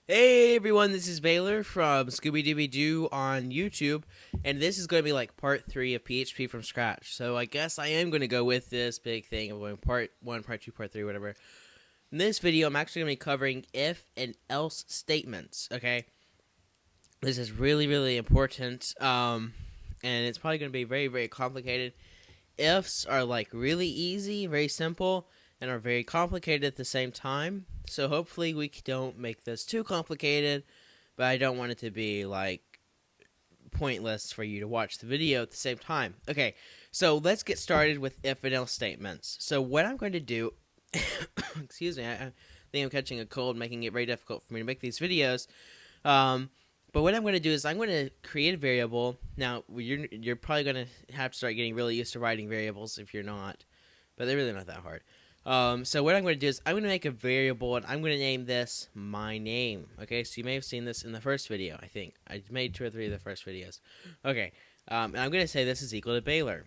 Hey everyone, this is Baylor from Scooby Dooby Doo on YouTube, and this is going to be like part 3 of PHP from scratch. So I guess I am going to go with this big thing of going part 1, part 2, part 3, whatever. In this video, I'm actually going to be covering if and else statements, okay? This is really important, and it's probably going to be very complicated. Ifs are like really easy, very simple, and are very complicated at the same time. So hopefully we don't make this too complicated, but I don't want it to be like pointless for you to watch the video at the same time. Okay, so let's get started with if and else statements. So what I'm going to do, excuse me, I think I'm catching a cold, making it very difficult for me to make these videos. But what I'm going to do is I'm going to create a variable. Now, you're probably going to have to start getting really used to writing variables if you're not, but they're really not that hard. So what I'm going to do is I'm going to make a variable, and I'm going to name this my name. Okay, so you may have seen this in the first video, I think. I made 2 or 3 of the first videos. Okay, and I'm going to say this is equal to Baylor.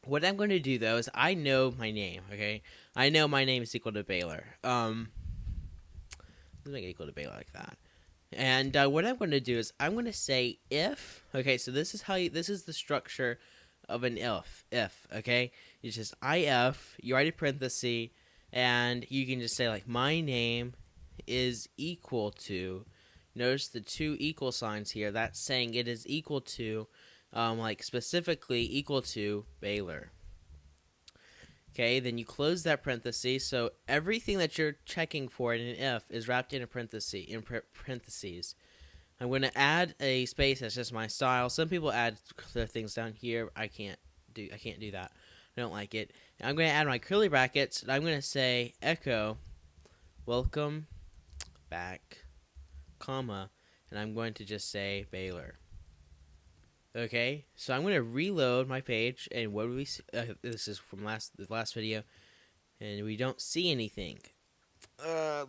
What I'm going to do, though, is I know my name, okay? I know my name is equal to Baylor. Let's make it equal to Baylor like that. And what I'm going to do is I'm going to say if. Okay, so this is the structure of an if. Okay, it's just if. You write a parenthesis, and you can just say like my name is equal to. Notice the 2 equal signs here. That's saying it is equal to, like specifically equal to Baylor. Okay, then you close that parenthesis. So everything that you're checking for in an if is wrapped in a parentheses. I'm going to add a space. That's just my style. Some people add their things down here. I can't do that. I don't like it. I'm going to add my curly brackets, and I'm going to say echo welcome back, comma, and I'm going to just say Baylor. Okay, so I'm going to reload my page, and what do we see? This is from the last video, and we don't see anything.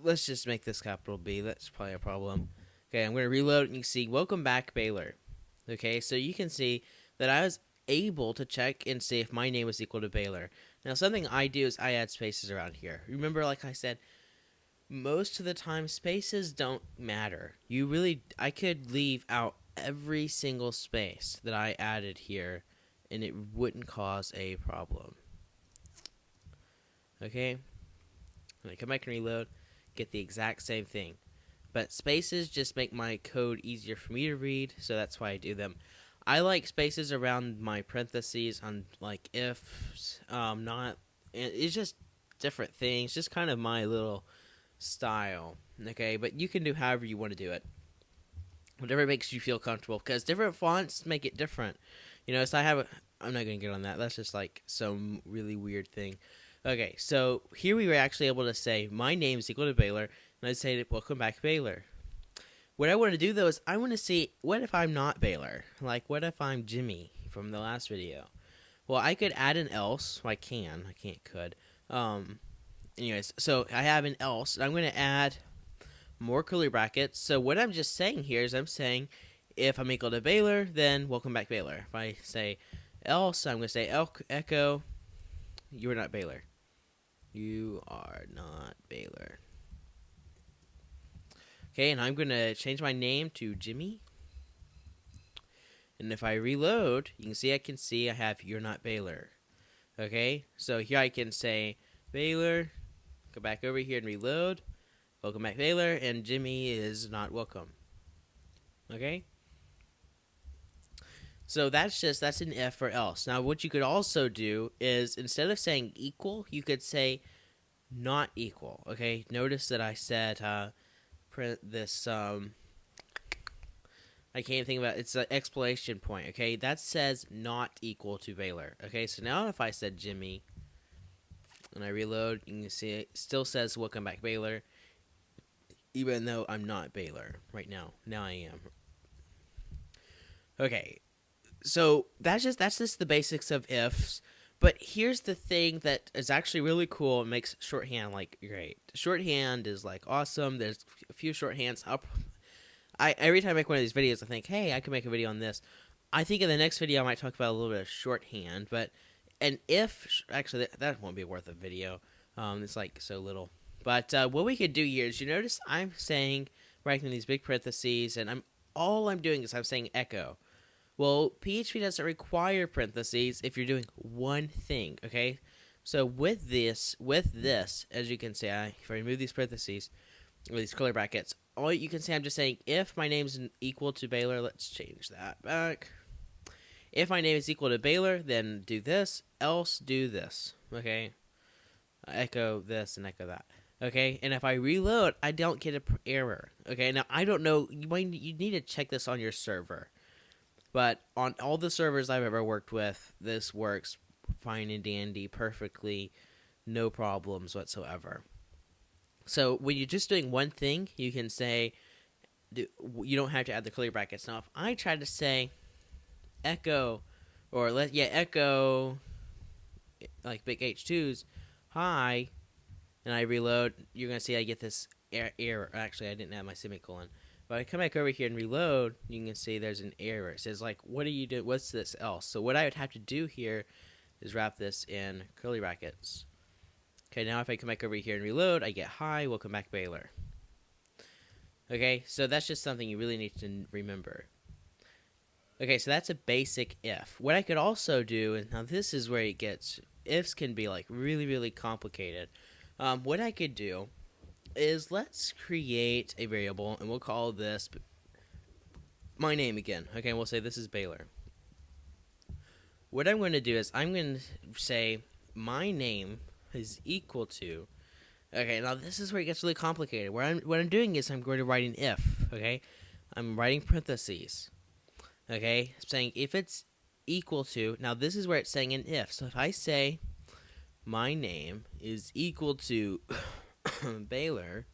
Let's just make this capital B. That's probably a problem. Okay, I'm going to reload, and you can see, welcome back, Baylor. Okay, so you can see that I was able to check and see if my name was equal to Baylor. Now, something I do is I add spaces around here. Remember, like I said, most of the time, spaces don't matter. I could leave out every single space that I added here, and it wouldn't cause a problem. Okay? When I come back and reload, get the exact same thing. But spaces just make my code easier for me to read, so that's why I do them. I like spaces around my parentheses on like ifs, not. It's just different things, just kind of my little style. Okay, but you can do however you want to do it. Whatever makes you feel comfortable, because different fonts make it different. You know, so I'm not going to get on that. That's just like some really weird thing. Okay, so here we were actually able to say, my name is equal to Baylor, and I'd say, welcome back, Baylor. What I want to do, though, is I want to see, what if I'm not Baylor? Like, what if I'm Jimmy from the last video? Well, I could add an else. Well, I can't could. Anyways, so I have an else, and I'm going to add more curly brackets. So what I'm just saying here is I'm saying if I'm equal to Baylor, then welcome back, Baylor. If I say else, I'm going to say echo, you are not Baylor. You are not Baylor. Okay, and I'm going to change my name to Jimmy. And if I reload, you can see I have you're not Baylor. Okay, so here I can say Baylor, go back over here and reload. Welcome back, Baylor, and Jimmy is not welcome. Okay? So that's an if or else. Now, what you could also do is, instead of saying equal, you could say not equal. Okay? Notice that I said print this, I can't think about it. It's an exclamation point. Okay? That says not equal to Baylor. Okay? So now if I said Jimmy, and I reload, you can see it still says welcome back, Baylor. Even though I'm not Baylor right now. Now I am. Okay, so that's just the basics of ifs. But here's the thing that is actually really cool and makes shorthand like great. Shorthand is like awesome. There's a few shorthands. Every time I make one of these videos, I think, hey, I could make a video on this. I think in the next video I might talk about a little bit of shorthand. But an if, actually, that won't be worth a video. It's like so little. But what we could do here is, you notice I'm saying writing these big parentheses, and all I'm doing is I'm saying echo. Well, PHP doesn't require parentheses if you're doing one thing, okay? So with this, as you can see, if I remove these parentheses, or these curly brackets, all you can say, I'm just saying, if my name is equal to Baylor, let's change that back. If my name is equal to Baylor, then do this, else do this, okay? Echo this and echo that. Okay, and if I reload, I don't get an error. Okay, now I don't know, you need to check this on your server. But on all the servers I've ever worked with, this works fine and dandy, perfectly, no problems whatsoever. So when you're just doing one thing, you can say, you don't have to add the curly brackets. Now, if I try to say echo, or echo, like big H2s, hi, and I reload, you're going to see I get this error. Actually, I didn't add my semicolon. But I come back over here and reload, you can see there's an error. It says, like, what are you doing? What's this else? So what I would have to do here is wrap this in curly brackets. Okay, now if I come back over here and reload, I get hi, welcome back Baylor. Okay, so that's just something you really need to remember. Okay, so that's a basic if. What I could also do, and now this is where it gets, ifs can be like really, really complicated. What I could do is let's create a variable, and we'll call this my name again. Okay, and we'll say this is Baylor. What I'm going to do is I'm going to say my name is equal to. Okay, now this is where it gets really complicated. What I'm doing is I'm going to write an if. Okay, I'm writing parentheses. Okay, saying if it's equal to. Now this is where it's saying an if. So if I say my name is equal to Baylor,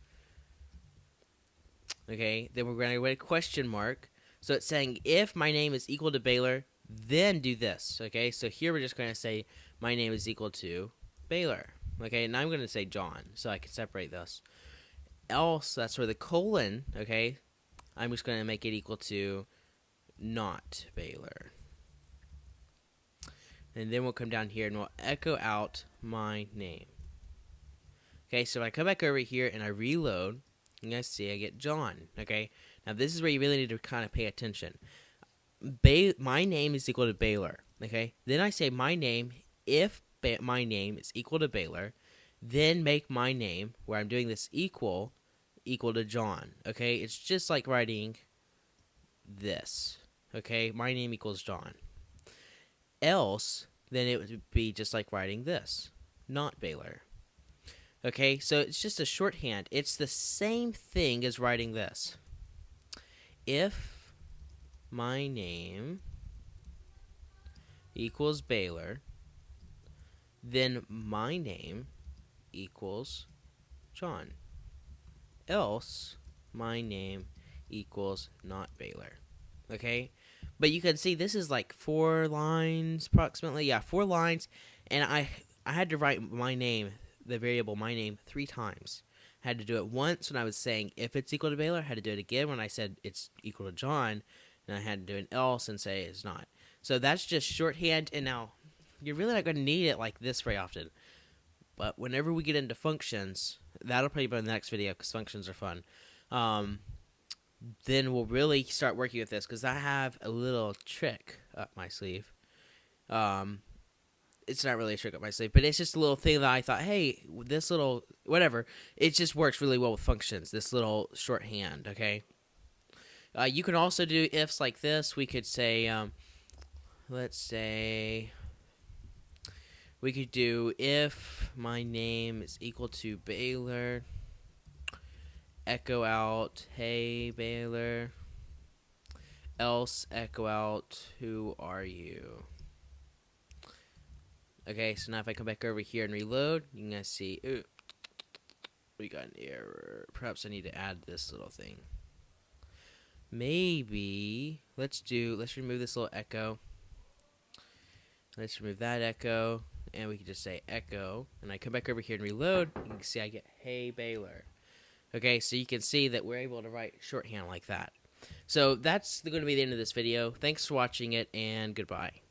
okay, then we're going to write a question mark. So it's saying if my name is equal to Baylor, then do this. Okay, so here we're just going to say my name is equal to Baylor. Okay, and I'm going to say John, so I can separate this. Else, that's where the colon, okay, I'm just going to make it equal to not Baylor. And then we'll come down here and we'll echo out my name. Okay, so if I come back over here and I reload, you guys see I get John. Okay, now this is where you really need to kind of pay attention. My name is equal to Baylor. Okay, then I say my name if my name is equal to Baylor, then make my name, where I'm doing this equal to John. Okay, it's just like writing this. Okay, my name equals John. Else, then it would be just like writing this, not Baylor. Okay, so it's just a shorthand. It's the same thing as writing this. If my name equals Baylor, then my name equals John. Else, my name equals not Baylor. Okay? But you can see this is like 4 lines approximately. Yeah, 4 lines. And I had to write my name, the variable my name, 3 times. I had to do it once when I was saying if it's equal to Baylor. I had to do it again when I said it's equal to John. And I had to do an else and say it's not. So that's just shorthand. And now you're really not going to need it like this very often. But whenever we get into functions, that'll probably be in the next video because functions are fun. Then we'll really start working with this because I have a little trick up my sleeve. It's not really a trick up my sleeve, but it's just a little thing that I thought, hey, this little, whatever, it just works really well with functions, this little shorthand, okay? You can also do ifs like this. We could say, let's say, we could do if my name is equal to Baylor, echo out, hey Baylor, else echo out, who are you? Okay, so now if I come back over here and reload, you can see, ooh, we got an error. Perhaps I need to add this little thing. Maybe, let's remove this little echo. Let's remove that echo, and we can just say echo, and I come back over here and reload, you can see I get hey Baylor. Okay, so you can see that we're able to write shorthand like that. So that's going to be the end of this video. Thanks for watching it, and goodbye.